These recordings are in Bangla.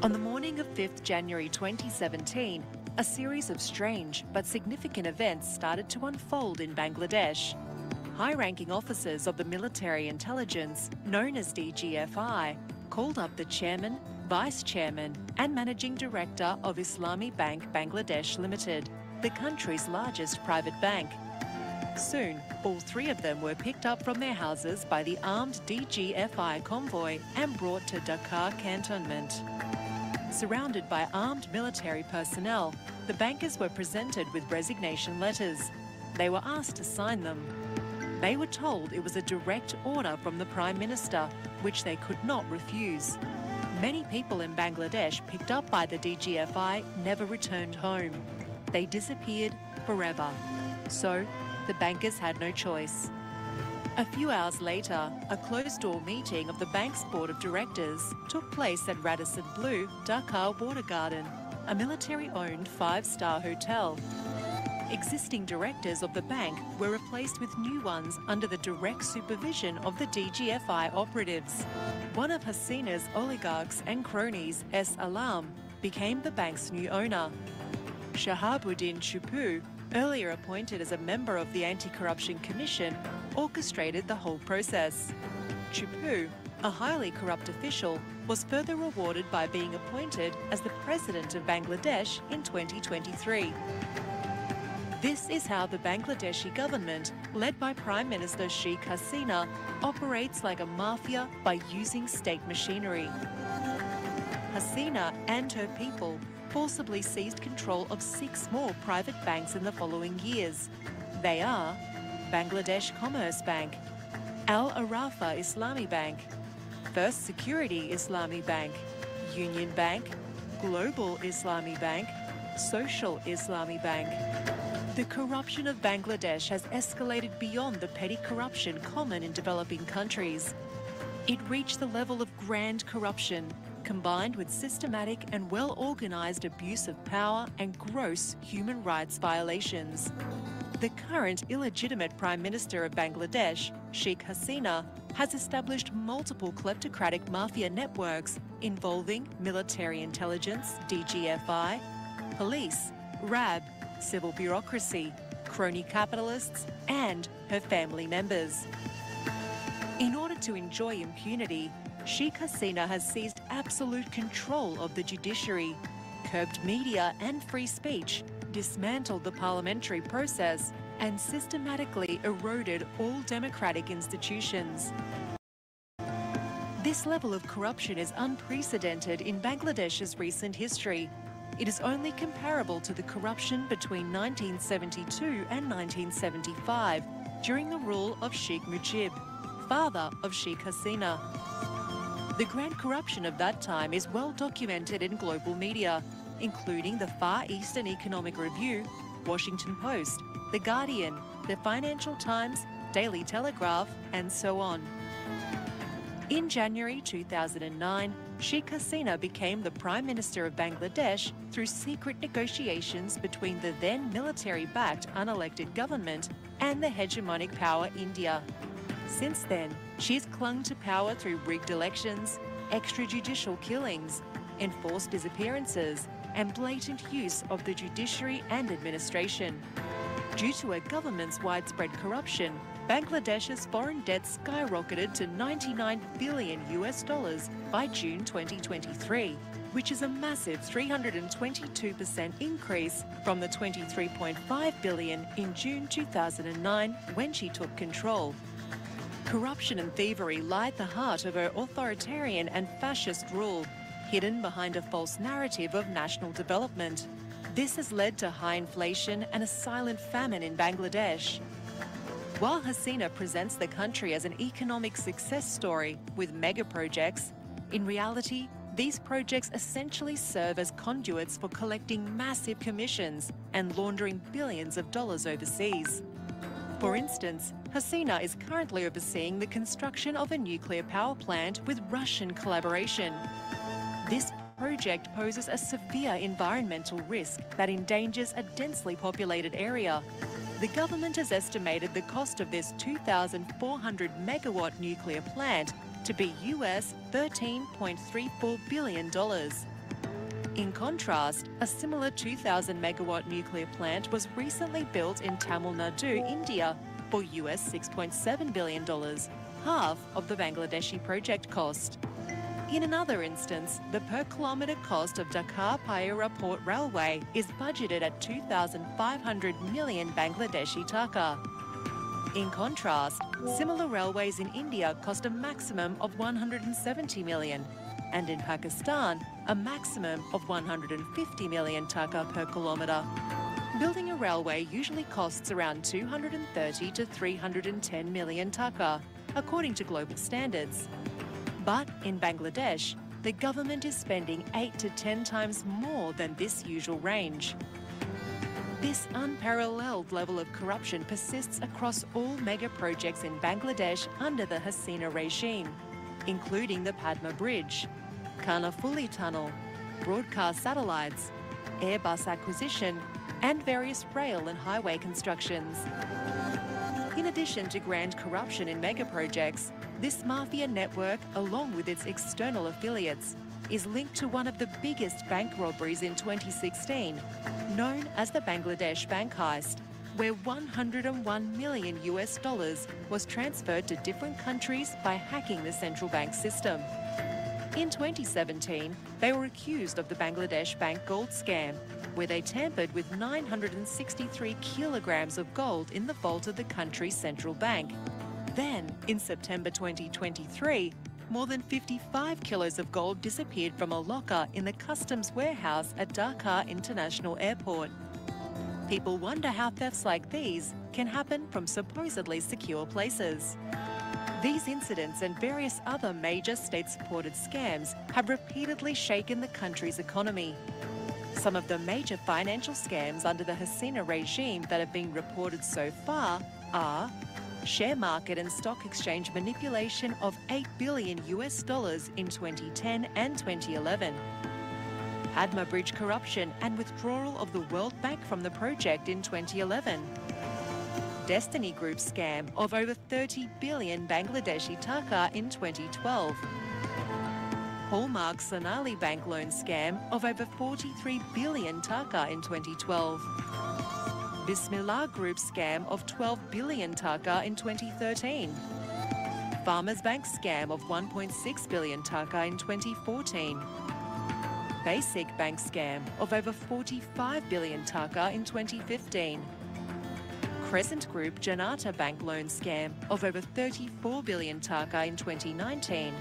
On the morning of 5th January 2017, a series of strange but significant events started to unfold in Bangladesh. High-ranking officers of the military intelligence, known as DGFI, called up the chairman, vice chairman and managing director of Islami Bank Bangladesh Limited, the country's largest private bank. Soon, all three of them were picked up from their houses by the armed DGFI convoy and brought to Dhaka cantonment. Surrounded by armed military personnel, the bankers were presented with resignation letters. They were asked to sign them. They were told it was a direct order from the Prime Minister, which they could not refuse. Many people in Bangladesh picked up by the DGFI never returned home. They disappeared forever. So, the bankers had no choice. A few hours later, a closed-door meeting of the bank's board of directors took place at Radisson Blu, Dhaka Water Garden, a military-owned five-star hotel. Existing directors of the bank were replaced with new ones under the direct supervision of the DGFI operatives. One of Hasina's oligarchs and cronies, S. Alam, became the bank's new owner. Shahabuddin Chupu, earlier appointed as a member of the Anti-Corruption Commission, orchestrated the whole process. Chupu, a highly corrupt official, was further rewarded by being appointed as the President of Bangladesh in 2023. This is how the Bangladeshi government, led by Prime Minister Sheikh Hasina, operates like a mafia by using state machinery. Hasina and her people forcibly seized control of 6 more private banks in the following years. They are Bangladesh Commerce Bank, Al Arafa Islami Bank, First Security Islami Bank, Union Bank, Global Islami Bank, Social Islami Bank. The corruption of Bangladesh has escalated beyond the petty corruption common in developing countries. It reached the level of grand corruption, combined with systematic and well-organised abuse of power and gross human rights violations. The current illegitimate Prime Minister of Bangladesh, Sheikh Hasina, has established multiple kleptocratic mafia networks involving military intelligence, DGFI, police, RAB, civil bureaucracy, crony capitalists, and her family members. In order to enjoy impunity, Sheikh Hasina has seized absolute control of the judiciary, curbed media and free speech, dismantled the parliamentary process, and systematically eroded all democratic institutions. This level of corruption is unprecedented in Bangladesh's recent history. It is only comparable to the corruption between 1972 and 1975 during the rule of Sheikh Mujib, father of Sheikh Hasina. The grand corruption of that time is well documented in global media, including the Far Eastern Economic Review, Washington Post, The Guardian, The Financial Times, Daily Telegraph, and so on. In January 2009, Sheikh Hasina became the Prime Minister of Bangladesh through secret negotiations between the then military-backed unelected government and the hegemonic power India. Since then, she has clung to power through rigged elections, extrajudicial killings, enforced disappearances, and blatant use of the judiciary and administration. Due to her government's widespread corruption, Bangladesh's foreign debt skyrocketed to $99 billion by June 2023, which is a massive 322% increase from the $23.5 billion in June 2009 when she took control. Corruption and thievery lie at the heart of her authoritarian and fascist rule, hidden behind a false narrative of national development. This has led to high inflation and a silent famine in Bangladesh. While Hasina presents the country as an economic success story with mega projects, in reality, these projects essentially serve as conduits for collecting massive commissions and laundering billions of dollars overseas. For instance, Hasina is currently overseeing the construction of a nuclear power plant with Russian collaboration. This project poses a severe environmental risk that endangers a densely populated area. The government has estimated the cost of this 2,400 megawatt nuclear plant to be US $13.34 billion. In contrast, a similar 2,000 megawatt nuclear plant was recently built in Tamil Nadu, India, for US $6.7 billion, half of the Bangladeshi project cost. In another instance, the per kilometre cost of Dhaka-Payara Port Railway is budgeted at 2,500 million Bangladeshi taka. In contrast, similar railways in India cost a maximum of 170 million, and in Pakistan, a maximum of 150 million taka per kilometre. Building a railway usually costs around 230 to 310 million taka, according to global standards. But in Bangladesh, the government is spending 8 to 10 times more than this usual range. This unparalleled level of corruption persists across all mega projects in Bangladesh under the Hasina regime, including the Padma Bridge, Karnafuli Tunnel, broadcast satellites, Airbus acquisition, and various rail and highway constructions. In addition to grand corruption in mega projects, this mafia network, along with its external affiliates, is linked to one of the biggest bank robberies in 2016, known as the Bangladesh bank heist, where $101 million was transferred to different countries by hacking the central bank system. In 2017, they were accused of the Bangladesh bank gold scam, where they tampered with 963 kilograms of gold in the vault of the country's central bank. Then, in September 2023, more than 55 kilos of gold disappeared from a locker in the customs warehouse at Dhaka International Airport. People wonder how thefts like these can happen from supposedly secure places. These incidents and various other major state-supported scams have repeatedly shaken the country's economy. Some of the major financial scams under the Hasina regime that have been reported so far are share market and stock exchange manipulation of $8 billion in 2010 and 2011, Padma Bridge corruption and withdrawal of the World Bank from the project in 2011, Destiny Group scam of over 30 billion Bangladeshi taka in 2012, Hallmark Sonali Bank loan scam of over 43 billion taka in 2012, Bismillah Group scam of 12 billion taka in 2013, Farmers Bank scam of 1.6 billion taka in 2014, Basic Bank scam of over 45 billion taka in 2015, Crescent Group Janata Bank loan scam of over 34 billion taka in 2019,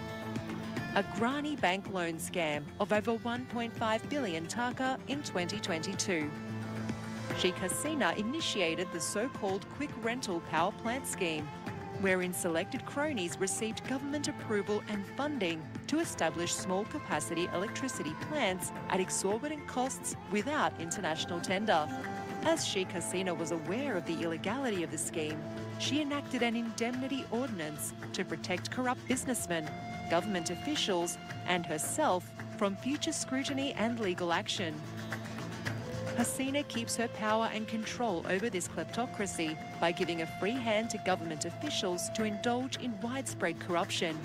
Agrani Bank loan scam of over 1.5 billion taka in 2022. Sheikh Hasina initiated the so-called quick rental power plant scheme, wherein selected cronies received government approval and funding to establish small-capacity electricity plants at exorbitant costs without international tender. As Sheikh Hasina was aware of the illegality of the scheme, she enacted an indemnity ordinance to protect corrupt businessmen, government officials, and herself from future scrutiny and legal action. Hasina keeps her power and control over this kleptocracy by giving a free hand to government officials to indulge in widespread corruption.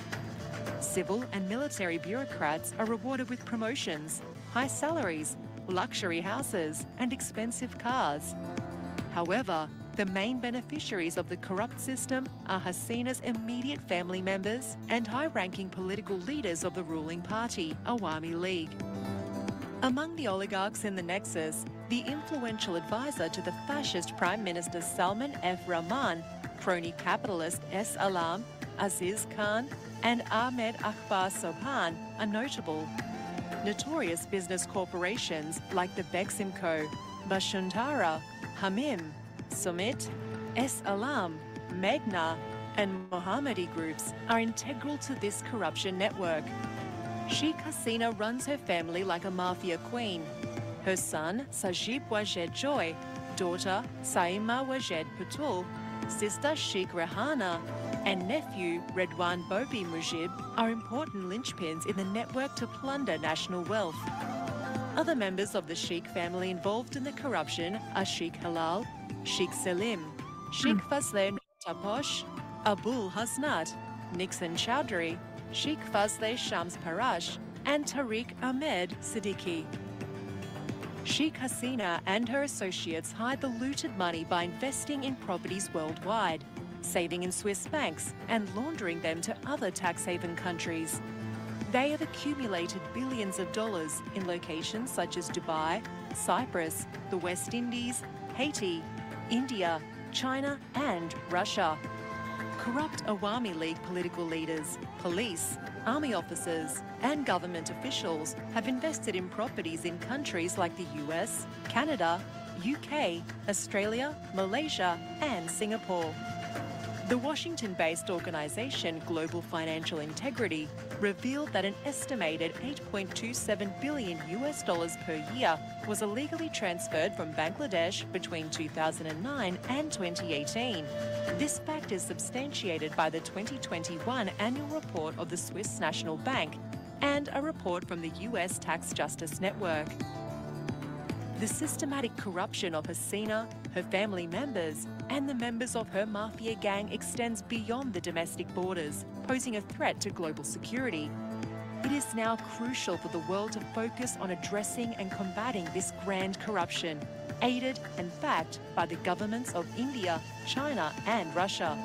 Civil and military bureaucrats are rewarded with promotions, high salaries, luxury houses, and expensive cars. However, the main beneficiaries of the corrupt system are Hasina's immediate family members and high-ranking political leaders of the ruling party, Awami League. Among the oligarchs in the nexus, the influential advisor to the fascist Prime Minister Salman F. Rahman, crony capitalist S. Alam, Aziz Khan, and Ahmed Akbar Sobhan are notable. Notorious business corporations like the Beximco, Bashuntara, Hamim, Sumit, S. Alam, Meghna, and Mohammadi groups are integral to this corruption network. Sheikh Hasina runs her family like a mafia queen. Her son, Sajib Wajed Joy, daughter, Saima Wajed Patul, sister Sheikh Rehana, and nephew, Redwan Bobi Mujib, are important linchpins in the network to plunder national wealth. Other members of the Sheikh family involved in the corruption are Sheikh Halal, Sheikh Selim, Sheikh Fazle Taposh, Abul Hasnat, Nixon Chowdhury, Sheikh Fazle Shams Parash, and Tariq Ahmed Siddiqui. Sheikh Hasina and her associates hide the looted money by investing in properties worldwide, saving in Swiss banks and laundering them to other tax haven countries. They have accumulated billions of dollars in locations such as Dubai, Cyprus, the West Indies, Haiti, India, China and Russia. Corrupt Awami League political leaders, police, army officers and government officials have invested in properties in countries like the US, Canada, UK, Australia, Malaysia and Singapore. The Washington-based organisation Global Financial Integrity revealed that an estimated $8.27 billion per year was illegally transferred from Bangladesh between 2009 and 2018. This fact is substantiated by the 2021 annual report of the Swiss National Bank and a report from the US Tax Justice Network. The systematic corruption of Hasina, her family members, and the members of her mafia gang extends beyond the domestic borders, posing a threat to global security. It is now crucial for the world to focus on addressing and combating this grand corruption, aided and backed by the governments of India, China, and Russia.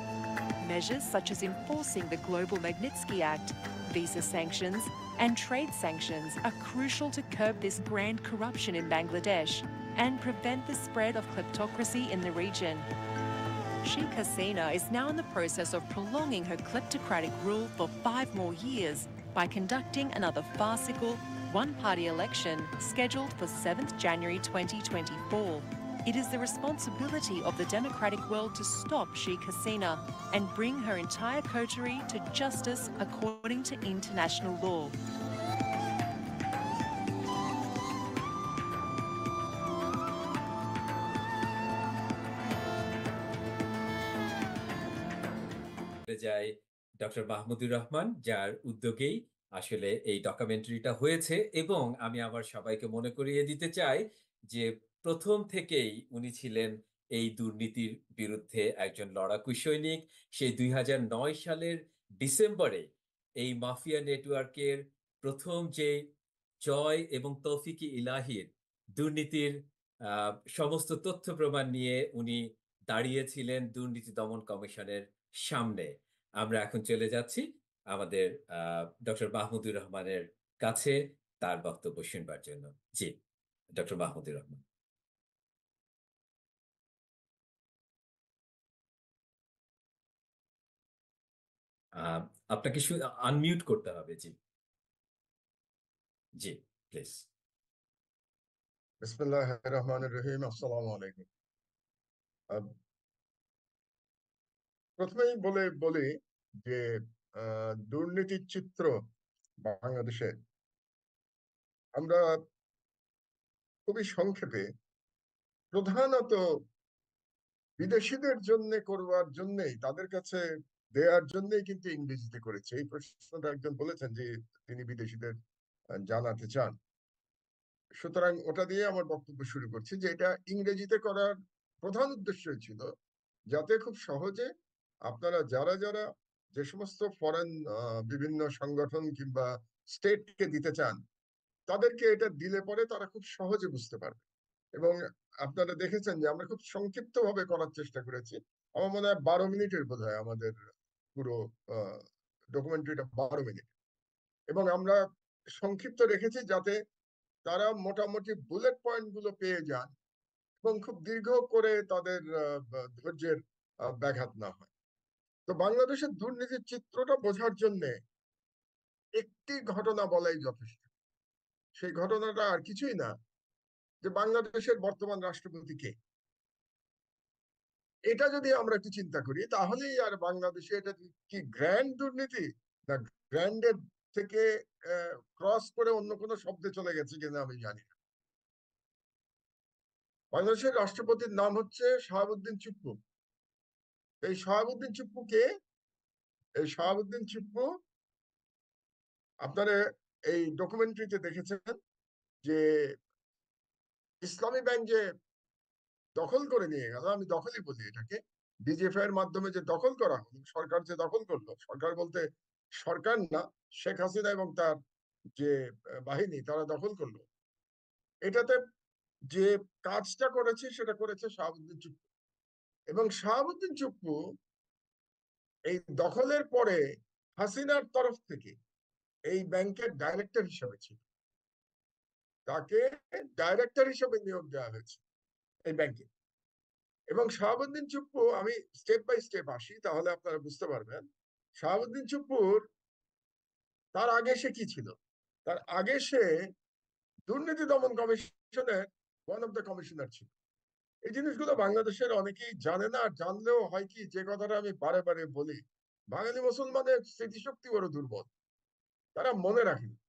Measures such as enforcing the Global Magnitsky Act, visa sanctions, and trade sanctions are crucial to curb this grand corruption in Bangladesh and prevent the spread of kleptocracy in the region. Sheikh Hasina is now in the process of prolonging her kleptocratic rule for 5 more years by conducting another farcical one-party election scheduled for 7th January 2024. It is the responsibility of the democratic world to stop Sheikh Hasina and bring her entire coterie to justice according to international law. যায় ডক্টর মাহমুদুর রহমান, যার উদ্যোগেই আসলে এই ডকুমেন্টারিটা হয়েছে। এবং আমি আবার সবাইকে মনে করিয়ে দিতে চাই যে প্রথম থেকেই উনি ছিলেন এই দুর্নীতির বিরুদ্ধে একজন লড়াকু সৈনিক। সেই 2009 সালের ডিসেম্বরে এই মাফিয়া নেটওয়ার্কের প্রথম যে জয় এবং তৌফিকি ইলাহির দুর্নীতির সমস্ত তথ্য প্রমাণ নিয়ে উনি দাঁড়িয়েছিলেন দুর্নীতি দমন কমিশনের সামনে। আমরা এখন চলে যাচ্ছি আমাদের ডক্টর মাহমুদুর রহমানের কাছে তার বক্তব্য শুনবার জন্য। জি, ডক্টর মাহমুদুর রহমান। আপনাকে আনমিউট করতে হবে। জি জি, প্লিজ। বিসমিল্লাহির রহমানির রহিম। আসসালামু আলাইকুম। প্রথমেই বলি যে দুর্নীতির চিত্র বাংলাদেশে আমরা খুবই সংক্ষেপে প্রধানত বিদেশিদের জন্য করবার জন্যই, তাদের কাছে দেওয়ার জন্যই কিন্তু ইংরেজিতে করেছে। এই প্রশ্নটা একজন বলেছেন যে তিনি বিদেশিদের জানাতে চান, সুতরাং ওটা দিয়ে আমার বক্তব্য শুরু করছি যে এটা ইংরেজিতে করার প্রধান উদ্দেশ্য ছিল যাতে খুব সহজে আপনারা যারা যারা যে সমস্ত ফরেন বিভিন্ন সংগঠন কিংবা স্টেটকে দিতে চান তাদেরকে এটা দিলে পরে তারা খুব সহজে বুঝতে পারবে। এবং আপনারা দেখেছেন যে আমরা খুব সংক্ষিপ্ত ভাবে করার চেষ্টা করেছি। আমার মনে হয় 12 মিনিটের বোধ হয় আমাদের পুরো ডকুমেন্টারিটা 12 মিনিট, এবং আমরা সংক্ষিপ্ত রেখেছি যাতে তারা মোটামুটি বুলেট পয়েন্ট গুলো পেয়ে যান এবং খুব দীর্ঘ করে তাদের ধৈর্যের ব্যাঘাত না হয়। তো বাংলাদেশের দুর্নীতির চিত্রটা বোঝার জন্য একটি ঘটনা বলাই যথেষ্ট। সেই ঘটনাটা আর কিছুই না যে বাংলাদেশের বর্তমান রাষ্ট্রপতি কে। এটা যদি আমরা একটু চিন্তা করি তাহলেই আর বাংলাদেশে এটা কি গ্র্যান্ড দুর্নীতি না গ্র্যান্ডের থেকে ক্রস করে অন্য কোনো শব্দে চলে গেছে কিনা আমি জানি না। বাংলাদেশের রাষ্ট্রপতির নাম হচ্ছে শাহাবুদ্দিন চুপ্পু। এই শাহাবুদ্দিন চুপ্পু কে? এই শাহাবুদ্দিন চুপ্পু আপনারা এই ডকুমেন্টারিতে দেখেছেন যে ইসলামী ব্যাংক যে দখল করে নিয়ে গেল, আমি দখলই বলি এটাকে, ডিজিএফআই এর মাধ্যমে যে দখল করা হলো, সরকার যে দখল করলো, সরকার বলতে সরকার না, শেখ হাসিনা এবং তার যে বাহিনী তারা দখল করলো, এটাতে যে কাজটা করেছে সেটা করেছে শাহাবুদ্দিন চুপ্পু। এবং শাহাবুদ্দিন চুপ্পু এই দখলের পরে হাসিনার তরফ থেকে এই ব্যাংকের ডাইরেক্টর হিসেবে ছিল, তাকে ডাইরেক্টর হিসেবে নিয়োগ দেওয়া হয়েছে এই ব্যাংকে। এবং শাহাবুদ্দিন চুপ্পু, আমি স্টেপ বাই স্টেপ আসি তাহলে আপনারা বুঝতে পারবেন। শাহাবুদ্দিন চুপ্পুর তার আগে সে কি ছিল? তার আগে সে দুর্নীতি দমন কমিশনের ওয়ান অফ দ্য কমিশনার ছিল। এই জিনিসগুলো বাংলাদেশের অনেকেই জানে না, আর জানলেও হয় কি, যে কথাটা আমি বারে বারে বলি, বাঙালি মুসলমানের স্মৃতিশক্তি বড় দুর্বল, তারা মনে রাখে না।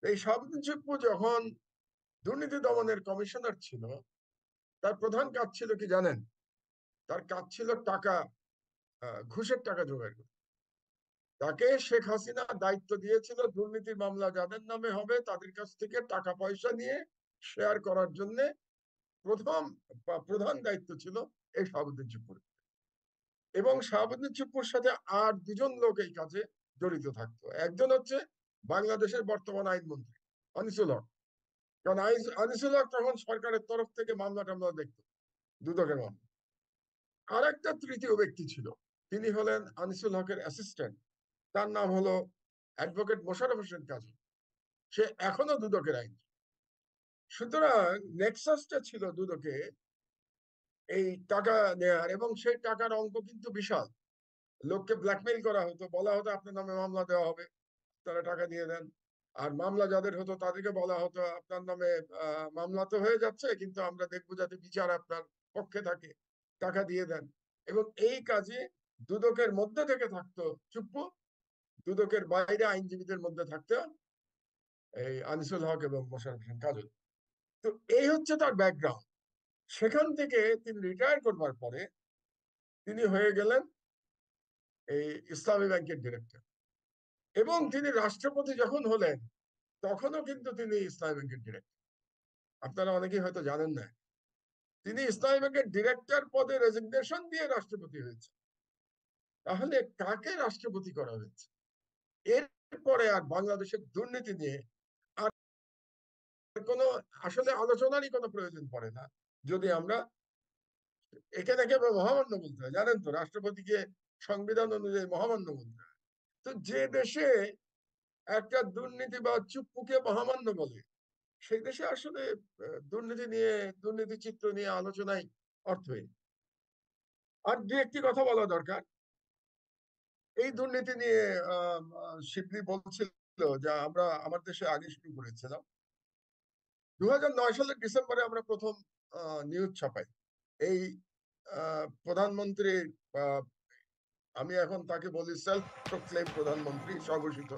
এই শাহাবুদ্দিন চুপ্পু যখন দুর্নীতি দমনের কমিশনার ছিল, তার প্রধান কাজ ছিল কি জানেন? তার কাজ ছিল টাকা, ঘুষের টাকা জোগাড় করা। তাকে শেখ হাসিনা দায়িত্ব দিয়েছিল দুর্নীতির মামলা যাদের নামে হবে তাদের কাছ থেকে টাকা পয়সা নিয়ে শেয়ার করার জন্য। প্রথম প্রধান দায়িত্ব ছিল এই শাহাবুদ্দিন চুপ্পুর। এবং শাহাবুদ্দিন চুপ্পুর সাথে আর দুজন লোক এই কাজে জড়িত থাকতো। একজন হচ্ছে বাংলাদেশের বর্তমান আইনমন্ত্রী আনিসুল হক, কারণ আনিসুল হক তখন সরকারের তরফ থেকে মামলা টামলা দেখতো, দুদকের মামলা। আর একটা তৃতীয় ব্যক্তি ছিল, তিনি হলেন আনিসুল হকের অ্যাসিস্ট্যান্ট, তার নাম হলো অ্যাডভোকেট মোশাররফ হোসেন কাজী। সে এখনো দুদকের আইন। সুতরাং নেক্সাসটা ছিল দুদকে এই টাকা নেয়ার, এবং সেই টাকার অঙ্ক কিন্তু বিশাল। লোককে ব্ল্যাকমেইল করা হতো, বলা হতো আপনার নামে মামলা দেওয়া হবে, তারা টাকা দিয়ে দেন। আর মামলা যাদের হতো তাদেরকে বলা হতো আপনার নামে মামলা তো হয়ে যাচ্ছে, কিন্তু আমরা দেখবো যাতে বিচার আপনার পক্ষে থাকে, টাকা দিয়ে দেন। এবং এই কাজে দুদকের মধ্যে থেকে থাকতো চুপ্পু, দুদকের বাইরে আইনজীবীদের মধ্যে থাকতো এই আনিসুল হক এবং মোশাররফ হোসেন কাজল। তো এই হচ্ছে তার ব্যাকগ্রাউন্ড। সেখান থেকে তিনি রিটায়ার করবার পরে তিনি হয়ে গেলেন এই ইসলামী ব্যাংকের ডিরেক্টর। এবং তিনি রাষ্ট্রপতি যখন হলেন তখনও কিন্তু তিনি ইসলামী ব্যাংকের ডিরেক্টর। আপনারা অনেকেই হয়তো জানেন না, তিনি ইসলামী ব্যাংকের ডিরেক্টর পদে রেজিগনেশন দিয়ে রাষ্ট্রপতি হয়েছে। তাহলে কাকে রাষ্ট্রপতি করা হয়েছে? এরপরে আর বাংলাদেশের দুর্নীতি নিয়ে আর কোনো আসলে আলোচনারই কোনো প্রয়োজন পড়ে না, যদি আমরা একে একে মহামান্য বলতে হয়। জানেন তো, রাষ্ট্রপতিকে সংবিধান অনুযায়ী মহামান্য বলতে হয়। তো যে দেশে একটা দুর্নীতি বা চুপ্পুকে মহামান্য বলে, সেই দেশে আসলে দুর্নীতি নিয়ে, দুর্নীতি চিত্র নিয়ে আলোচনায় অর্থহীন। আর দু একটি কথা বলা দরকার এই দুর্নীতি নিয়ে। শিবলি বলছিল যে আমরা আমার দেশে আগে শুরু করেছিলাম। 2009 সালের ডিসেম্বরে আমরা প্রথম নিউজ ছাপাই। এই প্রধানমন্ত্রী, আমি এখন তাকে বলি সেলফ প্রক্লেম প্রধানমন্ত্রী, স্বঘোষিত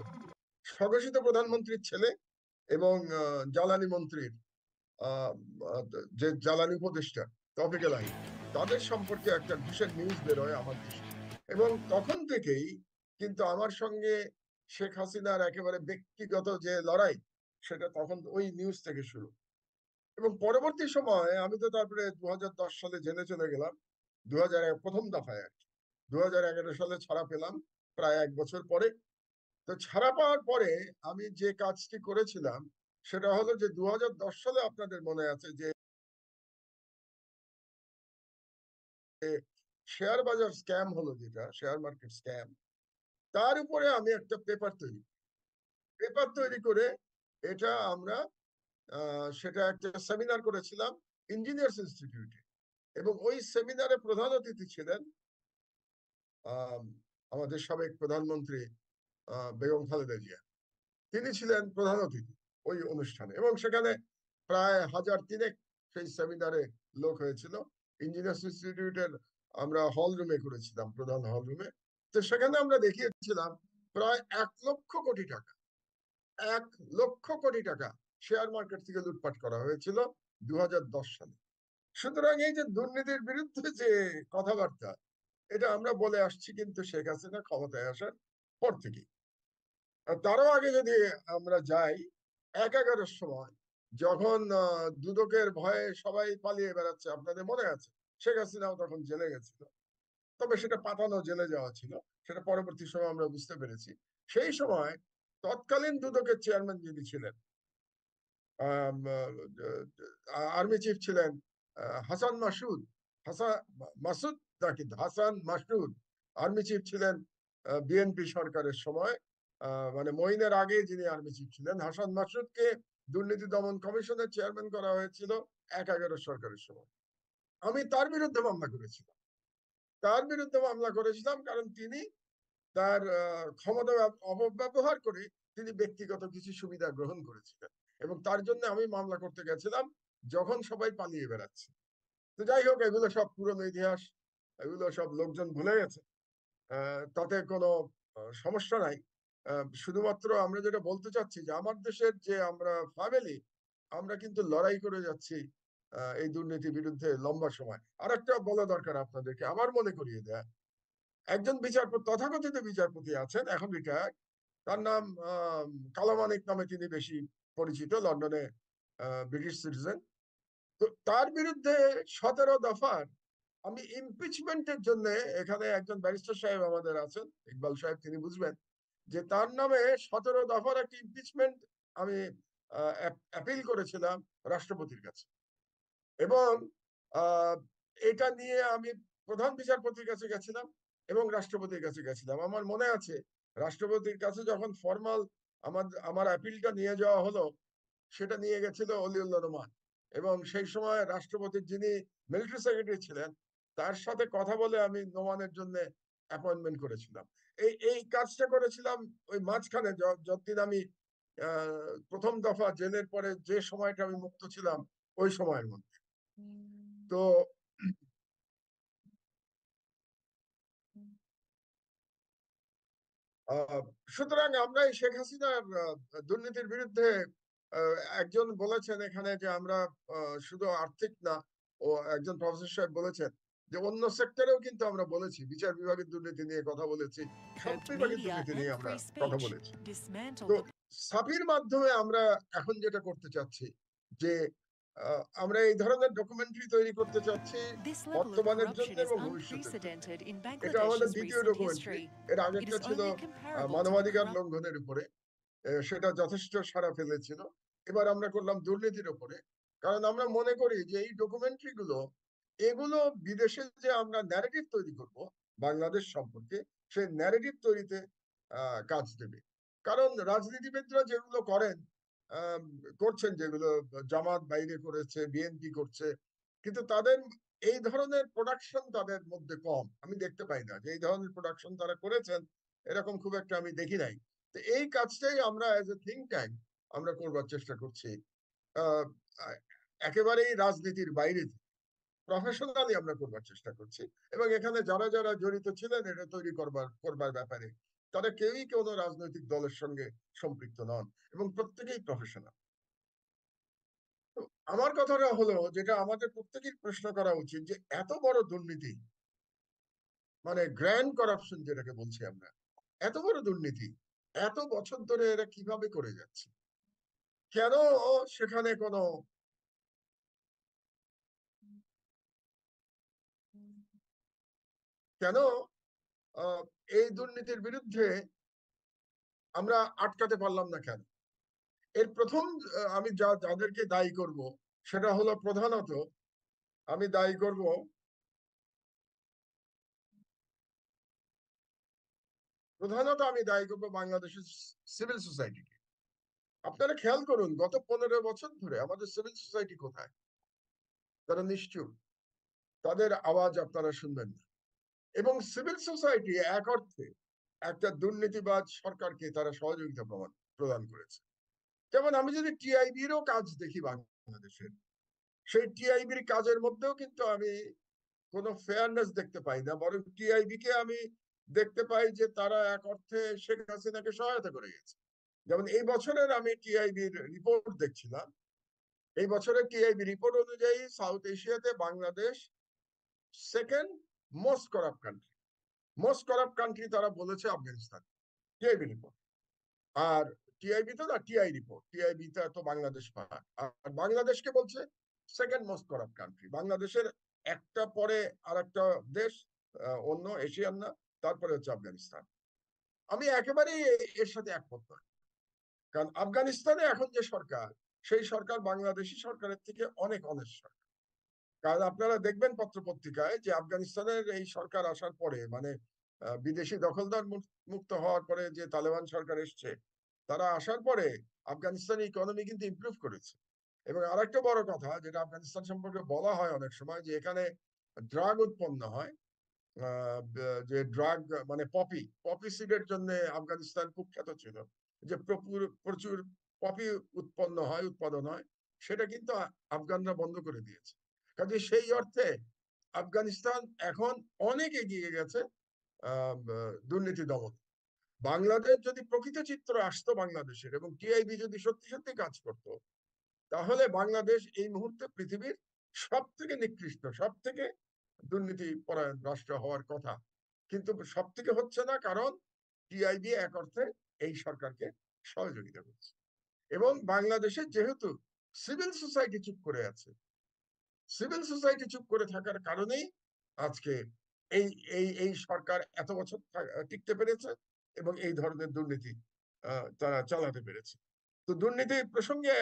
স্বঘোষিত প্রধানমন্ত্রীর ছেলে এবং জ্বালানি মন্ত্রীর যে জ্বালানি উপদেষ্টা তৌফিক এলাহি, তাদের সম্পর্কে একটা বিশেষ নিউজ বেরোয় আমার দেশে। এবং তখন থেকেই কিন্তু আমার সঙ্গে শেখ হাসিনার একেবারে ব্যক্তিগত যে লড়াই, সেটা তখন ওই নিউজ থেকে শুরু। এবং পরবর্তী সময়ে আমি তো তারপরে 2010 সালে জেলে চলে গেলাম, 2001 প্রথম দফায় আর কি। 2011 সালে ছাড়া পেলাম প্রায় 1 বছর পরে। তো ছাড়া পাওয়ার পরে আমি যে কাজটি করেছিলাম সেটা হলো যে 2010 সালে, আপনাদের মনে আছে যে শেয়ার বাজার স্ক্যাম হলো, যেটা শেয়ার মার্কেট স্ক্যাম, তার উপরে আমি একটা পেপার তৈরি করে এটা আমরা সেটা একটা সেমিনার করেছিলাম ইঞ্জিনিয়ার্স ইনস্টিটিউটে। এবং ওই সেমিনারে প্রধান অতিথি ছিলেন আমাদের সাবেক প্রধানমন্ত্রী বেগম খালেদা জিয়া। তিনি ছিলেন প্রধান অতিথি ওই অনুষ্ঠানে, এবং সেখানে প্রায় 1003 সেই সেমিনারে লোক হয়েছিল। ইঞ্জিনিয়ার্স ইনস্টিটিউটের আমরা হল রুমে করেছিলাম, প্রধান হল রুমে। তো সেখানে আমরা দেখিয়েছিলাম প্রায় 1 লক্ষ কোটি টাকা, 1 লক্ষ কোটি টাকা শেয়ার মার্কেট থেকে লুটপাট করা হয়েছিল 2010 সালে। সুতরাং এই যে দুর্নীতির বিরুদ্ধে যে কথাবার্তা, এটা আমরা বলে আসছি কিন্তু শেখ হাসিনা ক্ষমতায় আসার পর থেকে। তারও আগে যদি আমরা যাই, 2011 সময় যখন দুদকের ভয়ে সবাই পালিয়ে বেড়াচ্ছে, আপনাদের মনে আছে, শেখ হাসিনাও তখন জেলে গেছিল। তবে সেটা পাতানো জেলে যাওয়া ছিল, সেটা পরবর্তী সময় আমরা বুঝতে পেরেছি। সেই সময় তৎকালীন দুদকের চেয়ারম্যান যিনি ছিলেন আর্মি চিফ ছিলেন হাসান মাসুদ, হাসান মাসুদ নাকি হাসান মাসুদ, আর্মি চিফ ছিলেন বিএনপি সরকারের সময়, মানে মঈনের আগে যিনি আর্মি চিফ ছিলেন, হাসান মাসুদকে দুর্নীতি দমন কমিশনের চেয়ারম্যান করা হয়েছিল ১/১১ সরকারের সময়। আমি তার বিরুদ্ধে মামলা করেছিলাম, কারণ তিনি তার ক্ষমতা অপব্যবহার করে তিনি ব্যক্তিগত কিছু সুবিধা গ্রহণ করেছিলেন, এবং তার জন্য আমি মামলা করতে গেছিলাম যখন সবাই পালিয়ে বেড়াচ্ছে। তো যাই হোক, এগুলো সব পুরনো ইতিহাস, এগুলো সব লোকজন ভুলে গেছে, তাতে কোনো সমস্যা নাই। শুধুমাত্র আমরা যেটা বলতে চাচ্ছি যে আমার দেশের যে আমরা ফ্যামিলি, আমরা কিন্তু লড়াই করে যাচ্ছি এই দুর্নীতির বিরুদ্ধে লম্বা সময়। আর একটা বলা দরকার আপনাদেরকে, আমার মনে করিয়ে দেয়া, একজন বিচারপতি, তথাকথিত বিচারপতি আছেন এখন রিটায়ার্ড, তার নাম কালামানিক নামে তিনি বেশি পরিচিত, লন্ডনে ব্রিটিশ সিটিজেন। তো তার বিরুদ্ধে 17 দফার, আমি ইমপিচমেন্টের জন্য, এখানে একজন ব্যারিস্টার সাহেব আমাদের আছেন, ইকবাল সাহেব, তিনি বুঝবেন যে তার নামে 17 দফার একটি ইমপিচমেন্ট আমি অ্যাপিল করেছিলাম রাষ্ট্রপতির কাছে, এবং এটা নিয়ে আমি প্রধান বিচারপতির কাছে গেছিলাম এবং রাষ্ট্রপতির কাছে গেছিলাম। আমার মনে আছে রাষ্ট্রপতির কাছে যখন ফরমাল আমার অ্যাপিলটা নিয়ে যাওয়া হলো, সেটা নিয়ে গেছিল অলিউল্লাহ রহমান, এবং সেই সময় রাষ্ট্রপতির যিনি মিলিটারি সেক্রেটারি ছিলেন, তার সাথে কথা বলে আমি নোমানের জন্য অ্যাপয়েন্টমেন্ট করেছিলাম। এই কাজটা করেছিলাম ওই মাঝখানে, যতদিন আমি প্রথম দফা জেলের পরে যে সময়টা আমি মুক্ত ছিলাম, ওই সময়ের মধ্যে। তো সুতরাং আমরা এই শেখ হাসিনার দুর্নীতির বিরুদ্ধে, একজন বলেছেন এখানে যে আমরা শুধু আর্থিক না, ও একজন প্রফেসর সাহেব বলেছেন যে অন্য সেক্টরেও কিন্তু আমরা বলেছি, বিচার বিভাগের দুর্নীতি নিয়ে কথা বলেছি, সব বিভাগের দুর্নীতি নিয়ে আমরা কথা বলেছি। তো সাফির মাধ্যমে আমরা এখন যেটা করতে চাচ্ছি যে আমরা এই ধরনের ডকুমেন্টারি তৈরি করতে চাচ্ছি বর্তমানের জন্য এবং ভবিষ্যতের জন্য। এটা আমাদের দ্বিতীয় ডকুমেন্টারি। এর আগেরটা ছিল মানবাধিকার লঙ্ঘনের উপরে, সেটা যথেষ্ট সাড়া ফেলেছিল। এবার আমরা করলাম দুর্নীতির উপরে, কারণ আমরা মনে করি যে এই ডকুমেন্টারি গুলো, এগুলো বিদেশে যে আমরা ন্যারেটিভ তৈরি করব বাংলাদেশ সম্পর্কে, সেই ন্যারেটিভ তৈরিতে কাজ দেবে। কারণ রাজনীতিবিদরা যেগুলো করছেন, যেগুলো জামাত বাইরে করেছে, বিএনপি করছে, কিন্তু তাদের এই ধরনের প্রোডাকশন তাদের মধ্যে কম, আমি দেখতে পাই না যে এই ধরনের প্রোডাকশন তারা করেছেন, এরকম খুব একটা আমি দেখি নাই। তো এই কাজটাই আমরা অ্যাজ এ থিঙ্ক ট্যাঙ্ক আমরা করবার চেষ্টা করছি, একেবারেই রাজনীতির বাইরে প্রফেশনালি আমরা করবার চেষ্টা করছি। এবং এখানে যারা যারা জড়িত ছিলেন এটা তৈরি করবার ব্যাপারে, তারা কেউই কোনো রাজনৈতিক দলের সঙ্গে সম্পৃক্ত নন, এবং প্রত্যেকেই প্রফেশনাল। তো আমার কথাটা হলো, যেটা আমাদের প্রত্যেকের প্রশ্ন করা উচিত, যে এত বড় দুর্নীতি, মানে গ্র্যান্ড করাপশন যেটাকে বলছি আমরা, এত বড় দুর্নীতি এত বছর ধরে এরা কিভাবে করে যাচ্ছে? কেন সেখানে কোনো কেন এই দুর্নীতির বিরুদ্ধে আমরা আটকাতে পারলাম না কেন? এর প্রথম আমি যাদেরকে দায়ী করব, সেটা হলো প্রধানত আমি দায়ী করব বাংলাদেশের সিভিল সোসাইটিকে। আপনারা খেয়াল করুন, গত 15 বছর ধরে আমাদের সিভিল সোসাইটি কোথায়? তারা নিশ্চুপ, তাদের আওয়াজ আপনারা শুনবেন না। এবং সিভিল সোসাইটি এক অর্থে একটা দুর্নীতিবাজ সরকারকে তারা সহযোগিতা প্রদান করেছে। যেমন আমি যদি টিআইবিরও কাজ দেখি বাংলাদেশের, সেই টিআইবির কাজের মধ্যেও কিন্তু আমি কোনো ফেয়ারনেস দেখতে পাই না, বরং টিআইবি কে আমি দেখতে পাই যে তারা এক অর্থে শেখ হাসিনাকে সহায়তা করে গেছে। যেমন এই বছরের আমি টিআইবির রিপোর্ট দেখছিলাম, এই বছরের টিআইবি রিপোর্ট অনুযায়ী সাউথ এশিয়াতে Bangladesh second most corrupt country. Most corrupt country তারা বলেছে আফগানিস্তান, টিআইবি রিপোর্ট। আর টিআইবি তো না, টিআই রিপোর্ট, টিআইবি তে তো বাংলাদেশ পায়, আর বাংলাদেশকে বলছে সেকেন্ড মোস্ট করাপ্ট কান্ট্রি। বাংলাদেশের একটা পরে আর একটা দেশ, অন্য এশিয়ান না, তারপরে হচ্ছে আফগানিস্তান। আমি একেবারেই এর সাথে একমত নয়, কারণ আফগানিস্তানে এখন যে সরকার, সেই সরকার বাংলাদেশি সরকারের থেকে অনেক অনিশ্চয়। কারণ আপনারা দেখবেন পত্রপত্রিকায় যে আফগানিস্তানের এই সরকার আসার পরে, মানে বিদেশি দখলদার মুক্ত হওয়ার পরে যে তালেবান সরকার এসছে, তারা আসার পরে আফগানিস্তানের ইকোনমি কিন্তু ইমপ্রুভ করেছে। এবং আরেকটা বড় কথা যেটা আফগানিস্তান সম্পর্কে বলা হয় অনেক সময়, যে এখানে ড্রাগ উৎপন্ন হয়। যে ড্রাগ, মানে পপি পপি সিডের জন্য আফগানিস্তান খুব খ্যাত ছিল, যে প্রচুর প্রচুর পপি উৎপাদন হয়, সেটা কিন্তু আফগানরা বন্ধ করে দিয়েছে। কাজে সেই অর্থে আফগানিস্তান এখন অনেক এগিয়ে গেছে দুর্নীতি দমন। বাংলাদেশ যদি প্রকৃত চিত্র আসতো বাংলাদেশের, এবং টিআইবি যদি সত্যি সত্যি কাজ করত, তাহলে বাংলাদেশ এই মুহূর্তে পৃথিবীর সব থেকে নিকৃষ্ট, সব থেকে দুর্নীতি পরায়ণ রাষ্ট্র হওয়ার কথা। কিন্তু সব থেকে হচ্ছে না, কারণ টিআইবি এক অর্থে এই সরকারকে সহযোগিতা করছে। এবং বাংলাদেশে যেহেতু সিভিল সোসাইটি চুপ করে আছে, সিভিল সোসাইটি চুপ করে থাকার কারণেই আজকে এই এই এই সরকার এত বছর টিকতে পেরেছে এবং এই ধরনের দুর্নীতি তারা চালাতে পেরেছে। তো দুর্নীতি প্রসঙ্গে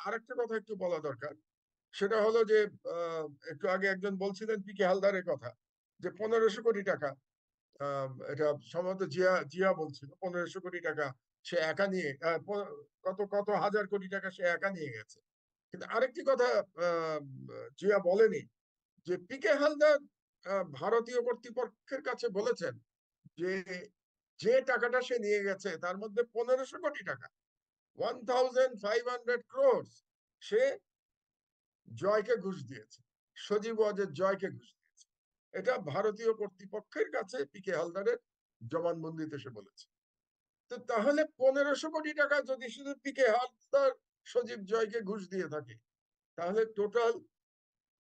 আরেকটা কথা একটু বলা দরকার। সেটা হলো যে একটু আগে একজন বলছিলেন পিকে হালদারের কথা, যে 1500 কোটি টাকা, এটা সম্ভবত জিয়া জিয়া বলছিল 1500 কোটি টাকা সে একা নিয়ে, কত কত হাজার কোটি টাকা সে একা নিয়ে গেছে। কিন্তু আরেকটি কথা জিয়া বলেনি, যে পিকে হালদার ভারতীয় কর্তৃপক্ষের কাছে বলেছেন যে যে টাকাটা সে নিয়ে গেছে তার মধ্যে 1500 কোটি টাকা, 1500 crores, সে জয়কে ঘুষ দিয়েছে, সজীব ওয়াজেদ জয়কে ঘুষ দিয়েছে। এটা ভারতীয় কর্তৃপক্ষের কাছে পিকে হালদারের জবানবন্দিতে সে বলেছে। তো তাহলে 1500 কোটি টাকা যদি শুধু পিকে হালদার সজীব জয়কে ঘুষ দিয়ে থাকে, তাহলে টোটাল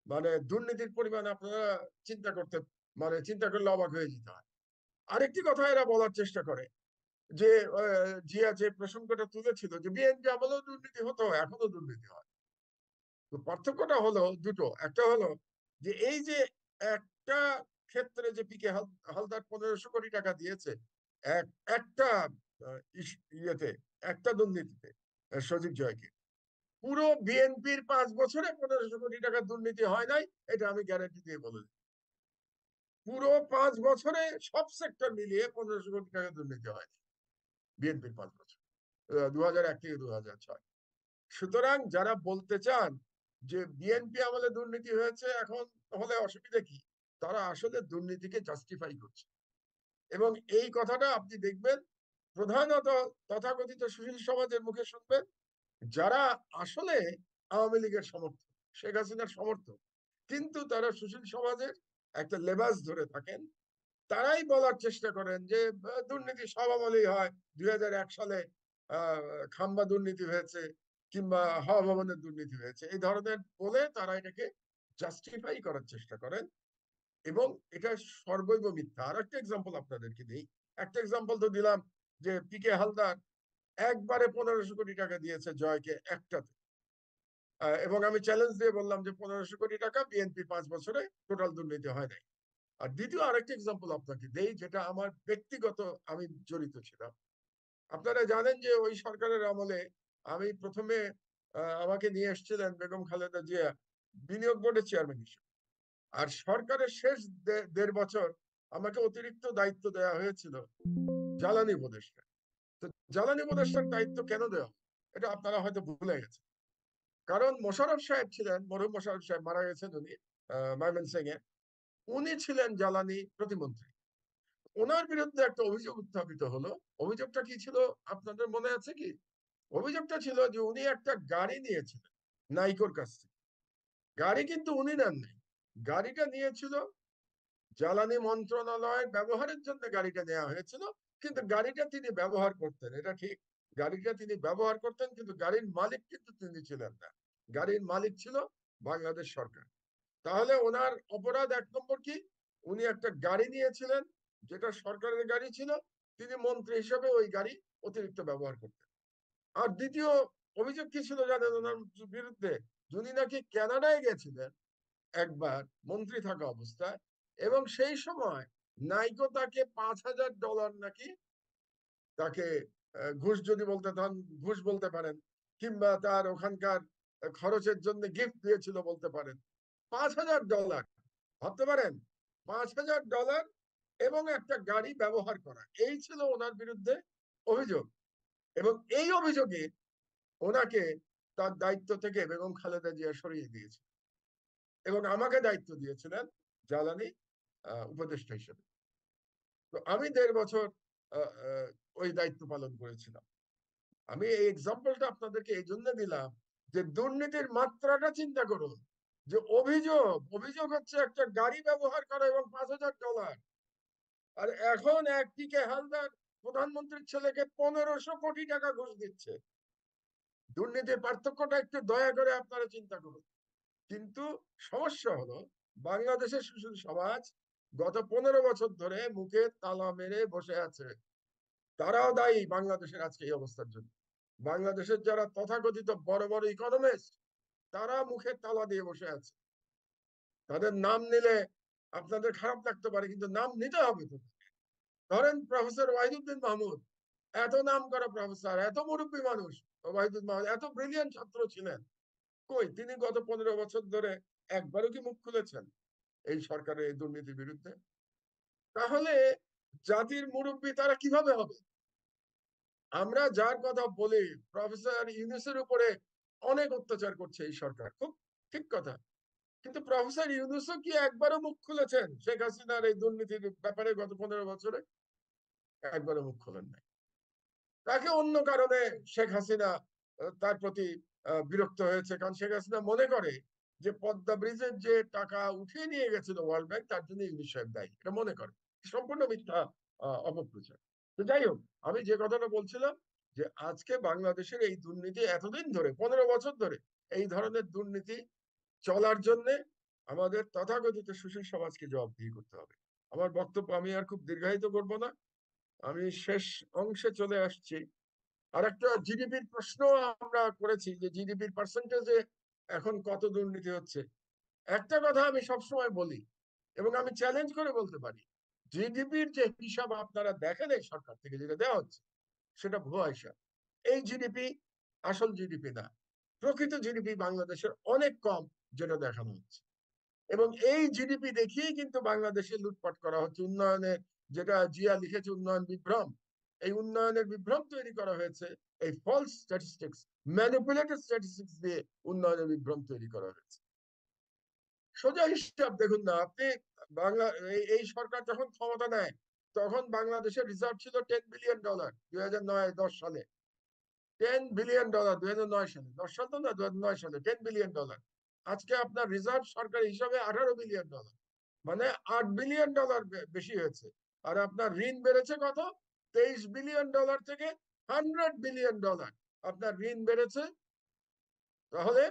মানে দুর্নীতির পরিমাণ আপনারা চিন্তা করলে অবাক হয়ে যেতে হয়। আরেকটি কথা এরা বলার চেষ্টা করে, যে জিয়া যে প্রসঙ্গটা তুলেছিল যে বিএনপি আমলেও দুর্নীতি হতো, এখনো দুর্নীতি হয়। তো পার্থক্যটা হলো দুটো। একটা হলো যে এই যে একটা ক্ষেত্রে যে পিকে হালদার 1500 কোটি টাকা দিয়েছে একটা ইয়েতে, একটা দুর্নীতিতে, সজীব জয়কে। পুরো বিএনপির 5 বছরে 1500 কোটি টাকা দুর্নীতি হয় নাই, এটা আমি গ্যারান্টি দিয়ে বলে দিই। পুরো 5 বছরে সব সেক্টর মিলিয়ে 1500 কোটি টাকা দুর্নীতি হয়নি বিএনপির 5 বছর, 2001 থেকে 2006। সুতরাং যারা বলতে চান যে বিএনপি আমলে দুর্নীতি হয়েছে এখন হলে অসুবিধা কি, তারা আসলে দুর্নীতিকে জাস্টিফাই করছে। এবং এই কথাটা আপনি দেখবেন প্রধানত তথাকথিত সুশীল সমাজের মুখে শুনবেন, যারা আসলে আওয়ামী লীগের সমর্থক, শেখ হাসিনার সমর্থক, কিন্তু তারা সুশীল সমাজের একটা লেবাস ধরে থাকেন। তারাই বলার চেষ্টা করেন যে দুর্নীতি সব আমলেই হয়, 2001 সালে খাম্বা দুর্নীতি হয়েছে, কিংবা হাওয়া ভবনের দুর্নীতি হয়েছে, এই ধরনের বলে তারা এটাকে জাস্টিফাই করার চেষ্টা করেন। এবং এটা সর্বৈব মিথ্যা। আর একটা এক্সাম্পল আপনাদেরকে দিই, একটা এক্সাম্পল তো দিলাম যে পিকে হালদার একবারে 1500 কোটি টাকা দিয়েছে জয়কে একটাতে, এবং আমি চ্যালেঞ্জ দিয়ে বললাম যে 1500 কোটি টাকা বিএনপি 5 বছরে টোটাল দুর্নীতি হয় নাই। আর দ্বিতীয় আরেকটা এক্সাম্পল আপনাকে দেই, যেটা আমার ব্যক্তিগত, আমি জড়িত ছিলাম। আপনারা জানেন যে ওই সরকারের আমলে আমি প্রথমে আমাকে নিয়ে এসেছিলেন বেগম খালেদা জিয়া বিনিয়োগ বোর্ডের চেয়ারম্যান হিসেবে। আর সরকারের শেষ 1.5 বছর আমাকে অতিরিক্ত দায়িত্ব দেওয়া হয়েছিল জ্বালানি উপদেষ্টা। তো জ্বালানি উপদেষ্টার দায়িত্ব কেন দেওয়া, এটা আপনারা হয়তো ভুলে গেছেন। কারণ মোশাররফ সাহেব ছিলেন, মরহুম মোশাররফ সাহেব মারা গেছেন উনি, ময়মনসিংহে, উনি ছিলেন জ্বালানি প্রতিমন্ত্রী। ওনার বিরুদ্ধে একটা অভিযোগ উত্থাপিত হলো। অভিযোগটা কি ছিল আপনাদের মনে আছে কি? অভিযোগটা ছিল যে উনি একটা গাড়ি নিয়েছিলেন নাইকোর কাছ থেকে। গাড়ি কিন্তু উনি নেন নাই, গাড়িটা নিয়েছিল জ্বালানি মন্ত্রণালয়ের ব্যবহারের জন্য, গাড়িটা নেওয়া হয়েছিল। কিন্তু গাড়িটা তিনি ব্যবহার করতেন, এটা ঠিক, গাড়িটা তিনি ব্যবহার করতেন, কিন্তু গাড়ির মালিক কিন্তু তিনি ছিলেন না, গাড়ির মালিক ছিল বাংলাদেশ সরকার। তাহলে ওনার অপরাধ 1 নম্বর কি, উনি একটা গাড়ি নিয়েছিলেন যেটা সরকারের গাড়ি ছিল, তিনি মন্ত্রী হিসেবে ওই গাড়ি অতিরিক্ত ব্যবহার করতেন। আর দ্বিতীয় অভিযোগ কি ছিল জানেন ওনার বিরুদ্ধে? উনি নাকি কানাডায় গেছিলেন একবার মন্ত্রী থাকা অবস্থায়, এবং সেই সময় নাইকো তাকে $5000 নাকি তাকে ঘুষ, যদি বলতে চান ঘুষ বলতে পারেন, কিংবা তার ওখানকার খরচের জন্য গিফট দিয়েছিল বলতে পারেন। $5,000 ভাবতে পারেন, $5,000 এবং একটা গাড়ি ব্যবহার করা, এই ছিল ওনার বিরুদ্ধে অভিযোগ। এবং এই অভিযোগে ওনাকে তার দায়িত্ব থেকে বেগম খালেদা জিয়া সরিয়ে দিয়েছে এবং আমাকে দায়িত্ব দিয়েছিলেন জ্বালানি উপদেষ্টা হিসেবে। তো আমি 1.5 বছর ওই দায়িত্ব পালন করেছিলাম। আমি এই এক্সাম্পলটা আপনাদেরকে এই জন্য দিলাম যে দুর্নীতির মাত্রাটা চিন্তা করুন। যে অভিযোগ হচ্ছে একটা গাড়ি ব্যবহার করা এবং $5,000। আর এখন এক টিকে হালদার প্রধানমন্ত্রীর ছেলেকে 1500 কোটি টাকা ঘুষ দিচ্ছে। দুর্নীতির পার্থক্যটা একটু দয়া করে আপনারা চিন্তা করুন। কিন্তু সমস্যা হলো, বাংলাদেশের সুশীল সমাজ গত 15 বছর ধরে মুখে তালা মেরে বসে আছে। তারাও দায়ী বাংলাদেশের আজকে এই অবস্থার জন্য। বাংলাদেশের যারা তথাকথিত বড় বড় ইকোনমিস্ট, তারা মুখে তালা দিয়ে বসে আছে। তাদের নাম নিলে আপনাদের খারাপ লাগতে পারে, কিন্তু নাম নিতে হবে তো। ধরেন প্রফেসর ওয়াহিদুদ্দিন মাহমুদ, এত নাম করা প্রফেসর, এত মুরব্বী মানুষ। ওয়াহিদুদ্দিন মাহমুদ এত ব্রিলিয়ান্ট ছাত্র ছিলেন, কই তিনি গত 15 বছর ধরে একবারও কি মুখ খুলেছেন এই সরকারের এই দুর্নীতির বিরুদ্ধে? তাহলে জাতির মুরব্বী তারা কিভাবে হবে? আমরা যার কথা বলি, প্রফেসর ইউনূসের উপরে অনেক অত্যাচার করছে এই সরকার, খুব ঠিক কথা। কিন্তু প্রফেসর ইউনূসও কি একবারও মুখ খুলেছেন শেখ হাসিনার এই দুর্নীতির ব্যাপারে গত 15 বছরে? একবারও মুখ খোলেন নাই। তাকে অন্য কারণে শেখ হাসিনা তার প্রতি বিরক্ত হয়েছে, কারণ শেখ হাসিনা মনে করে যে পদ্মা ব্রিজের যে টাকা উঠিয়ে নিয়ে গেছিল ওয়ার্ল্ড ব্যাংক, তার জন্য ইউনূস সাহেব দায়ী, এটা মনে করে। সম্পূর্ণ মিথ্যা অপপ্রচার। তো যাই হোক, আমি যে কথাটা বলছিলাম যে আজকে বাংলাদেশের এই দুর্নীতি এতদিন ধরে, 15 বছর ধরে এই ধরনের দুর্নীতি চলার জন্য আমাদের তথাকথিত সুশীল সমাজকে জবাবদিহি করতে হবে। আমার বক্তব্য আমি আর খুব দীর্ঘায়িত করব না, আমি শেষ অংশে চলে আসছি। আর একটা জিডিপির প্রশ্ন আমরা করেছি যে জিডিপির পার্সেন্টেজে এখন কত দুর্নীতি হচ্ছে। একটা কথা আমি সবসময় বলি এবং আমি চ্যালেঞ্জ করে বলতে পারি, জিডিপির যে হিসাব আপনারা দেখেন এই সরকার থেকে যেটা দেওয়া হচ্ছে, সেটা ভুয়া হিসাব। এই জিডিপি আসল জিডিপি না। প্রকৃত জিডিপি বাংলাদেশের অনেক কম যেটা দেখানো হচ্ছে। এবং এই জিডিপি দেখিয়েই কিন্তু বাংলাদেশে লুটপাট করা হচ্ছে। উন্নয়নের, যেটা জিয়া লিখেছে উন্নয়ন বিভ্রম, এই উন্নয়নের বিভ্রম তৈরি করা হয়েছে এই ফলস স্ট্যাটিস্টিক্স, ম্যানিপুলেটেড স্ট্যাটিস্টিক্স দিয়ে উন্নয়নের বিভ্রম তৈরি করা হয়েছে। সোজা হিসাব দেখুন না আপনি। বাংলা এই সরকার যখন ক্ষমতা নেয়, তখন বাংলাদেশের রিজার্ভ ছিল $10 বিলিয়ন 2009-10 সালে। $10 বিলিয়ন 2009 সালে, 10 সাল তো না, 2009 সালে $10 বিলিয়ন। আজকে আপনার রিজার্ভ সরকারি হিসাবে $18 বিলিয়ন, মানে $8 বিলিয়ন বেশি হয়েছে। আর আপনার ঋণ বেড়েছে কত? $23 বিলিয়ন থেকে $100 বিলিয়ন আপনার ঋণ বেড়েছে। তাহলে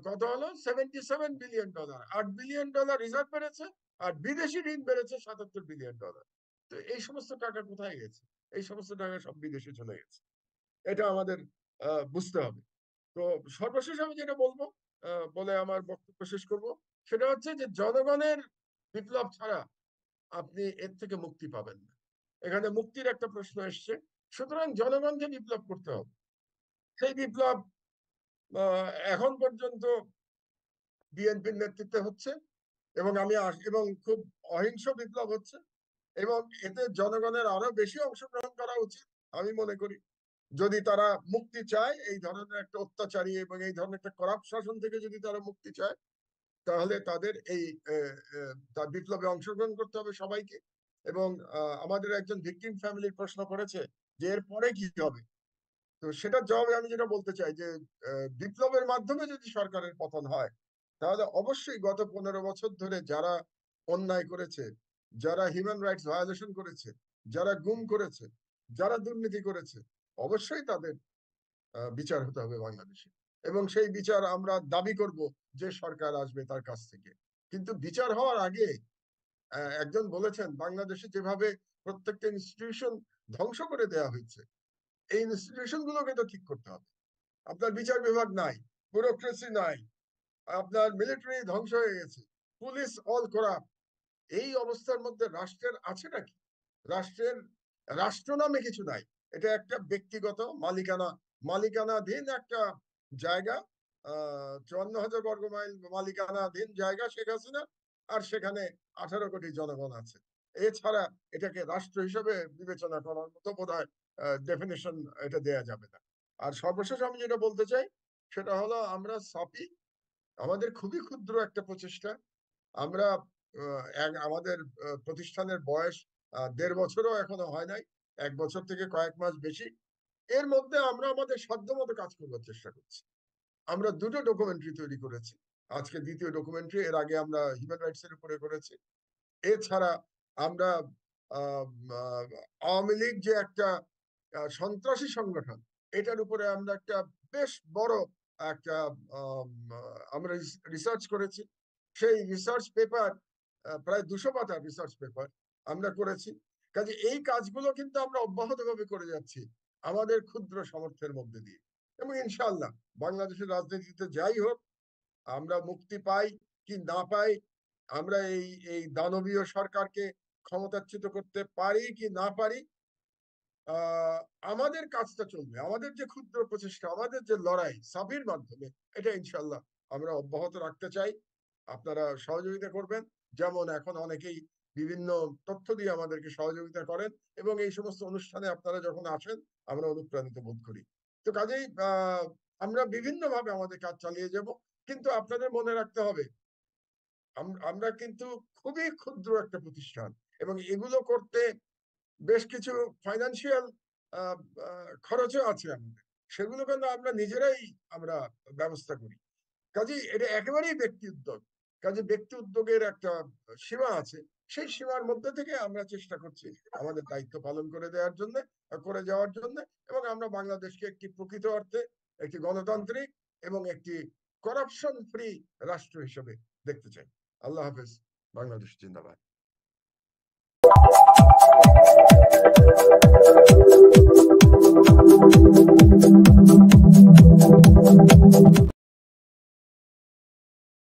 কত হলো? $77 বিলিয়ন। $8 বিলিয়ন রিজার্ভ বেড়েছে, আর বিদেশি ঋণ বেড়েছে $77 বিলিয়ন। তো এই সমস্ত টাকা কোথায় গেছে? এই সমস্ত টাকা সব বিদেশে চলে গেছে। এটা আমাদের বুঝতে হবে। তো সর্বশেষ আমি যেটা বলবো, বলে আমার বক্তব্য শেষ করব, সেটা হচ্ছে যে জনগণের বিপ্লব ছাড়া আপনি এর থেকে মুক্তি পাবেন না। এখানে মুক্তির একটা প্রশ্ন এসছে, সুতরাং জনগণকে বিপ্লব করতে হবে। সেই বিপ্লব এখন পর্যন্ত বিএনপির নেতৃত্বে হচ্ছে এবং এবং খুব অহিংস বিপ্লব হচ্ছে, এবং এতে জনগণের আরো বেশি অংশগ্রহণ করা উচিত আমি মনে করি। যদি তারা মুক্তি চায় এই ধরনের একটা অত্যাচারী এবং এই ধরনের একটা করাপ্ট শাসন থেকে, যদি তারা মুক্তি চায়, তাহলে তাদের এই তার বিপ্লবে অংশগ্রহণ করতে হবে সবাইকে। এবং আমাদের একজন ভিকটিম ফ্যামিলির প্রশ্ন করেছে যে এরপরে কি হবে। তো সেটার জবাবে আমি যেটা বলতে চাই যে বিপ্লবের মাধ্যমে যদি সরকারের পতন হয়, তাহলে অবশ্যই গত 15 বছর ধরে যারা অন্যায় করেছে, যারা হিউম্যান রাইটস ভায়োলেশন করেছে, যারা গুম করেছে, যারা দুর্নীতি করেছে, অবশ্যই তাদের বিচার হতে হবে বাংলাদেশে। এবং সেই বিচার আমরা দাবি করব যে সরকার আসবে তার কাছ থেকে। কিন্তু বিচার হওয়ার আগে একজন বলেছেন, বাংলাদেশে যেভাবে প্রত্যেকটা ইনস্টিটিউশন ধ্বংস করে দেওয়া হয়েছে, এই ইনস্টিটিউশন গুলোকে তো ঠিক করতে হবে। আপনার বিচার বিভাগ নাই, ব্যুরোক্রেসি নাই, আপনার মিলিটারি ধ্বংস হয়ে গেছে, পুলিশ অল করাপ্ট। এই অবস্থার মধ্যে রাষ্ট্রের আছে নাকি? রাষ্ট্রের রাষ্ট্র নামে কিছু নাই। এটা একটা ব্যক্তিগত মালিকানাধীন একটা জায়গা, ৫৪,০০০ বর্গ মাইল মালিকানাধীন জায়গা শেখ হাসিনা, আর সেখানে 18 কোটি জনগণ আছে। এছাড়া এটাকে রাষ্ট্র হিসেবে বিবেচনা করার মতো বোধহয় ডেফিনেশন এটা দেয়া যাবে না। আর সর্বশেষ আমি যেটা বলতে চাই সেটা হলো, আমরা সাপি আমাদের খুবই ক্ষুদ্র একটা প্রচেষ্টা। আমরা আমাদের প্রতিষ্ঠানের বয়স ১.৫ বছরও এখনো হয় নাই, ১ বছর থেকে কয়েক মাস বেশি। এর মধ্যে আমরা আমাদের সাধ্যমতো কাজ করবার চেষ্টা করছি। আমরা ২টো ডকুমেন্টারি তৈরি করেছি, আজকে ২য় ডকুমেন্টারি। এর আগে আমরা হিউম্যান রাইটস এর উপরে করেছি। এছাড়া আমরা আওয়ামী লীগ যে একটা সন্ত্রাসী সংগঠন, এটার উপরে আমরা একটা বেশ বড় একটা আমরা রিসার্চ করেছি। সেই রিসার্চ পেপার প্রায় ২০০ পাতার রিসার্চ পেপার আমরা করেছি। কাজে এই কাজগুলো কিন্তু আমরা অব্যাহতভাবে করে যাচ্ছি আমাদের ক্ষুদ্র সামর্থ্যের মধ্যে দিয়ে। এবং ইনশাআল্লাহ বাংলাদেশের রাজনীতিতে যাই হোক, আমরা মুক্তি পাই কি না পাই, আমরা এই দানবীয় সরকারকে ক্ষমতাচ্যুত করতে পারি কি না পারি, আমাদের কাজটা চলবে। আমাদের যে ক্ষুদ্র প্রচেষ্টা, আমাদের যে লড়াই সাবির মাধ্যমে, এটা ইনশাআল্লাহ আমরা অব্যাহত রাখতে চাই। আপনারা সহযোগিতা করবেন, যেমন এখন অনেকেই বিভিন্ন তথ্য দিয়ে আমাদেরকে সহযোগিতা করেন, এবং এই সমস্ত অনুষ্ঠানে আপনারা যখন আসেন আমরা অনুপ্রাণিত বোধ করি। তো কাজেই আমরা বিভিন্নভাবে আমাদের কাজ চালিয়ে যাব, কিন্তু আপনাদের মনে রাখতে হবে আমরা কিন্তু খুবই ক্ষুদ্র একটা প্রতিষ্ঠান, এবং এগুলো করতে বেশ কিছু ফাইন্যান্সিয়াল খরচও আছে আমাদের, সেগুলো কিন্তু আমরা নিজেরাই ব্যবস্থা করি। কাজেই এটা একেবারেই ব্যক্তি উদ্যোগ। কাজে ব্যক্তি উদ্যোগের একটা সীমা আছে, সেই সীমার মধ্যে থেকে আমরা চেষ্টা করছি আমাদের দায়িত্ব পালন করে যাওয়ার জন্য, এবং আমরা বাংলাদেশকে একটি প্রকৃত অর্থে একটি গণতান্ত্রিক এবং একটি করাপশন ফ্রি রাষ্ট্র হিসেবে দেখতে চাই। আল্লাহ হাফেজ। বাংলাদেশ জিন্দাবাদ।